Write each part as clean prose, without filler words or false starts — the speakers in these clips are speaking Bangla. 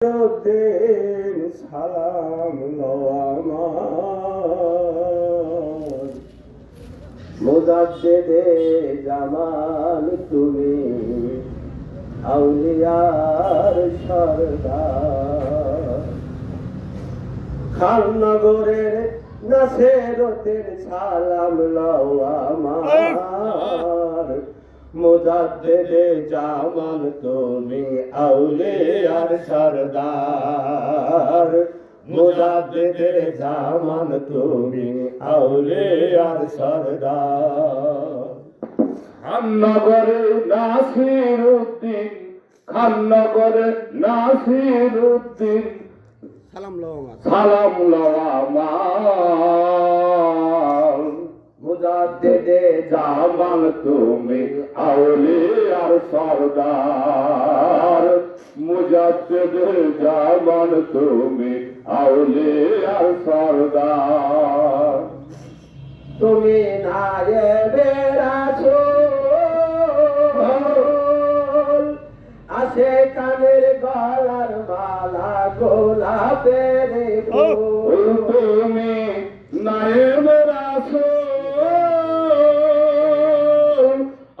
দিন সালাম আমার মুজাদ্দেদে জামাল তুমি আউলিয়ার সরদার খাননগরের নাসেরতের সালাম লও আমার মুজাদ্দেদে জামান তুমি আউলিয়ার সরদার মুজাদ্দেদে জামান তুমি আউলিয়ার সরদার খাননগরে নাসিরউদ্দিন খাননগরে নাসিরউদ্দিন সালাম লও আমার মুজাদ্দেদে জামান তুমি আউলিয়ার সরদার মুজাদ্দেদে জামান তুমি আউলিয়ার সরদার তুমি নায়েবে রাসূল আসে কানের গলার মালা গোলাপের ফুল তুমি নায়েবে রাসূল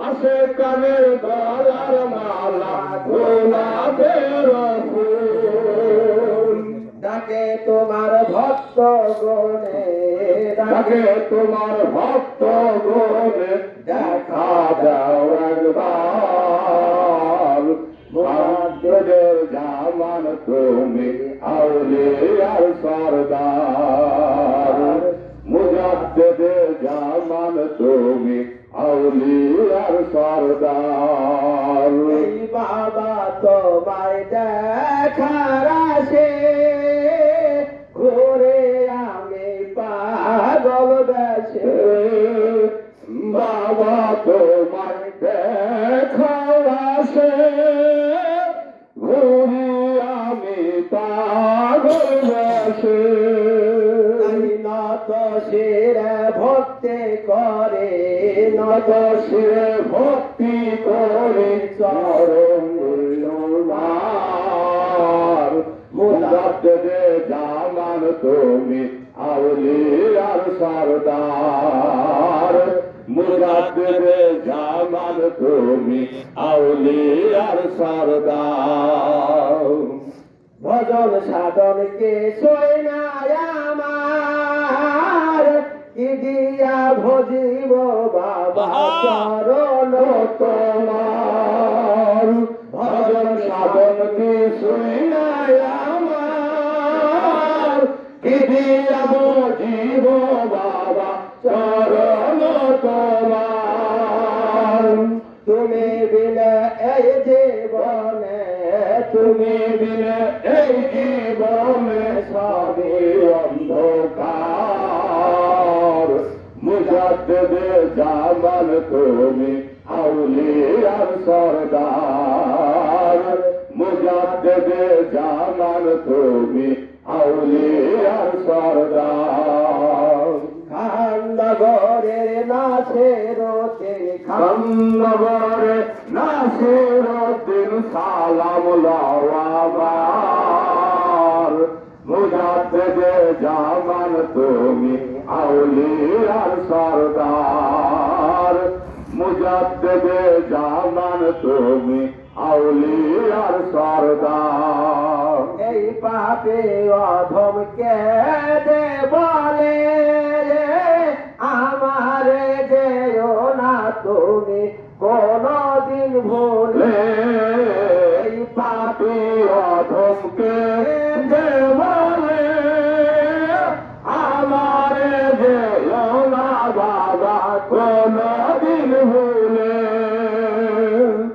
আসে কানের গলার মালা গোলাপের ফুল ডাকে তোমার ভক্ত গণে ডাকে তোমার ভক্ত গণে দেখা দাও একবার মুজাদ্দেদে জামান তুমি আউলিয়ার সরদার মুজাদ্দেদে জামান তুমি আউলিয়ার সরদার এই বাবা তোমায় দেখার আসে ঘুরে আমি পাগল বেশে বাবা তোমায় দেখার আসে ঘুরে আমি পাগল বেশে নত শিরে ভক্তি করে নত শিরে ভক্তি করে চরণ মুজাদ্দেদে জামান তুমি আউলিয়ার সরদার মুজাদ্দেদে জামান তুমি আউলিয়ার সরদার ভজন সাধন কে সইনা আমার কি দিয়া ভজিব বাবা চরণ তোমার ভজন সাধন কে সইনা আমার কি দিয়া ভজিব বাবা চরণ তোমার তুমি বিনা এই জীবনে তুমি বিনা এই জীবনে সবই অন্ধকার মুজাদ্দেদে জামান তুমি আউলিয়ার সরদার মুজাদ্দেদে জামান তুমি আউলিয়ার সরদার খাননগরের নাসিরউদ্দিন খাননগরের নাসিরউদ্দিন সালাম লও আমার মুজাদ্দেদে জামান তুমি আউলিয়ার সরদার মুজাদ্দেদে জামান তুমি আউলিয়ার সরদার এই পাপে অধমকে দে বলে আমারে যেও না তুমি কোনদিন ভুলে এই পাপে অধমকে দে বলে আমারে যেও না বাবা কোনদিন ভুলে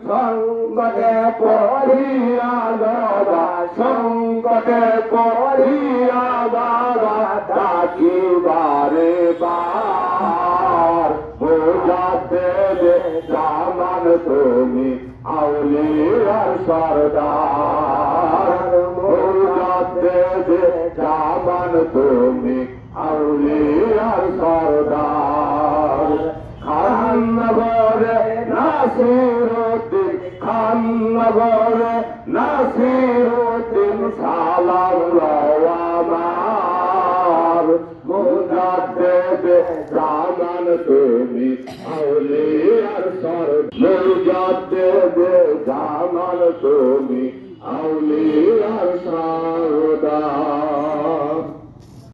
সংকটে পড়িয়া বাবা সংকটে পড়িয়া বাবা ডাকি বারে বার মুজাদ্দেদে জামান তুমি আউলিয়ার সরদার মুজাদ্দেদে জামান তুমি আউলিয়ার সরদার খাননগরে নাসিরউদ্দিন খাননগরে নাসিরউদ্দিন সালাম আমার মুজাদ্দেদ জামান তুমি আউলিয়ার সর মুজাদ্দেদ জামান তুমি আউলিয়ার সর